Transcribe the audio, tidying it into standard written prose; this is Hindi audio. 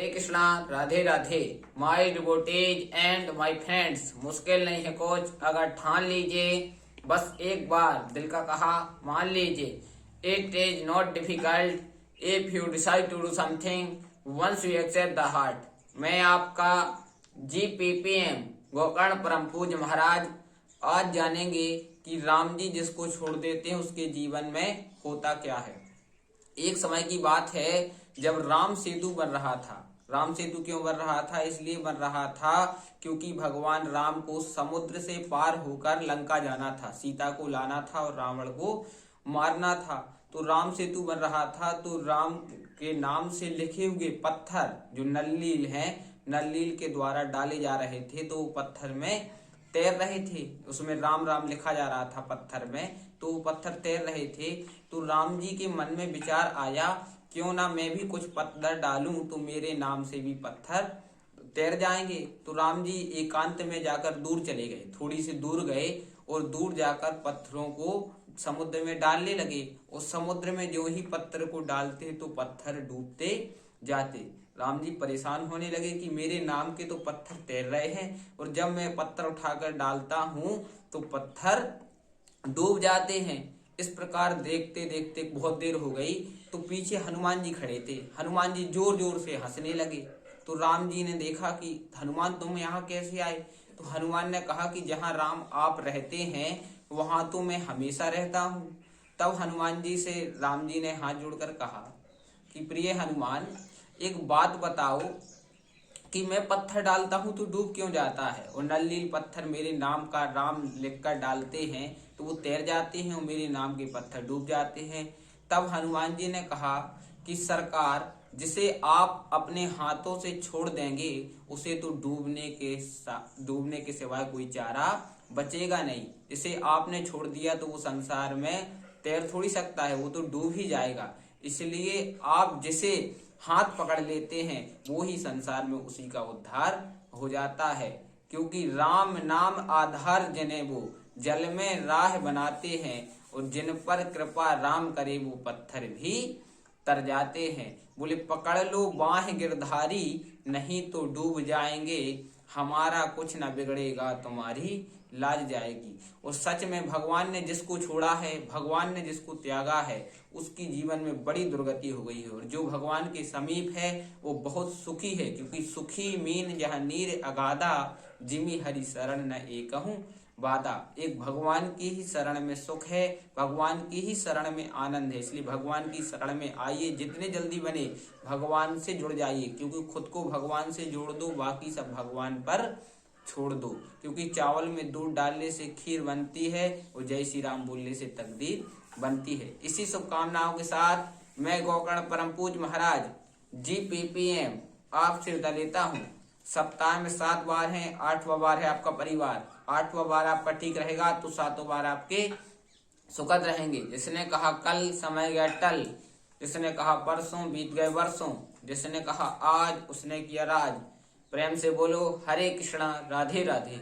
Hare Krishna, Radhe Radhe. My devotees and my friends, मुश्किल नहीं है कुछ अगर ठान लीजिए, बस एक बार दिल का कहा मान लीजिए। It is not difficult if you decide to do something once you accept the heart. मैं आपका GPPM गोकर्ण परम पूज्य महाराज। आज जानेंगे कि राम जी जिसको छोड़ देते हैं उसके जीवन में होता क्या है। एक समय की बात है जब राम सेतु बन रहा था। राम सेतु क्यों बन रहा था? इसलिए बन रहा था क्योंकि भगवान राम को समुद्र से पार होकर लंका जाना था, सीता को लाना था और रावण को मारना था। तो राम सेतु बन रहा था। तो राम के नाम से लिखे हुए पत्थर जो नलनील हैं, नलनील के द्वारा डाले जा रहे थे, तो वो पत्थर में तैर रहे थे। उसमें राम राम लिखा जा रहा था पत्थर में, तो वो पत्थर तैर रहे थे। तो राम जी के मन में विचार आया, क्यों ना मैं भी कुछ पत्थर डालूं तो मेरे नाम से भी पत्थर तैर जाएंगे। तो राम जी एकांत में जाकर दूर चले गए, थोड़ी सी दूर गए और दूर जाकर पत्थरों को समुद्र में डालने लगे। उस समुद्र में जो ही पत्थर को डालते तो पत्थर डूबते जाते। राम जी परेशान होने लगे कि मेरे नाम के तो पत्थर तैर रहे हैं और जब मैं पत्थर उठाकर डालता हूं तो पत्थर डूब जाते हैं। इस प्रकार देखते देखते बहुत देर हो गई तो पीछे हनुमान जी खड़े थे। हनुमान जी जोर जोर से हंसने लगे। तो राम जी ने देखा कि हनुमान तुम यहाँ कैसे आए? तो हनुमान ने कहा कि जहाँ राम आप रहते हैं वहां तो मैं हमेशा रहता हूँ। तब हनुमान जी से राम जी ने हाथ जोड़कर कहा कि प्रिय हनुमान, एक बात बताओ कि मैं पत्थर डालता हूं तो डूब क्यों जाता है, और नलनील पत्थर मेरे नाम का राम लिखकर डालते हैं तो वो तैर जाते हैं और मेरे नाम के पत्थर डूब जाते हैं। तब हनुमान जी ने कहा कि सरकार, जिसे आप अपने हाथों से छोड़ देंगे उसे तो डूबने के सिवाय कोई चारा बचेगा नहीं। इसे आपने छोड़ दिया तो वो संसार में तैर थोड़ी सकता है, वो तो डूब ही जाएगा। इसलिए आप जिसे हाथ पकड़ लेते हैं वो ही संसार में उसी का उद्धार हो जाता है। क्योंकि राम नाम आधार जने वो जल में राह बनाते हैं, और जिन पर कृपा राम करे वो पत्थर भी तर जाते हैं। बोले पकड़ लो बाह गिरधारी, नहीं तो डूब जाएंगे, हमारा कुछ न बिगड़ेगा तुम्हारी लाज जाएगी। और सच में भगवान ने जिसको छोड़ा है, भगवान ने जिसको त्यागा है, उसकी जीवन में बड़ी दुर्गति हो गई है। और जो भगवान के समीप है वो बहुत सुखी है, क्योंकि सुखी मीन जहाँ नीर अगाधा, जिमी हरि शरण न एकहूं वादा। एक भगवान की ही शरण में सुख है, भगवान की ही शरण में आनंद है। इसलिए भगवान की शरण में आइए, जितने जल्दी बने भगवान से जुड़ जाइए, क्योंकि खुद को भगवान से जोड़ दो, बाकी सब भगवान पर छोड़ दो। क्योंकि चावल में दूध डालने से खीर बनती है और जय श्री राम बोलने से तकदीर बनती है। इसी शुभकामनाओं के साथ मैं गोकर्ण परम पूज्य महाराज GPPM आपसे विदा लेता हूँ। सप्ताह में 7 बार है, 8वां बार है आपका परिवार। 8वां बार आपका ठीक रहेगा तो 7वां बार आपके सुखद रहेंगे। जिसने कहा कल समय गया टल, जिसने कहा परसों बीत गए वर्षों, जिसने कहा आज उसने किया राज। प्रेम से बोलो हरे कृष्णा, राधे राधे।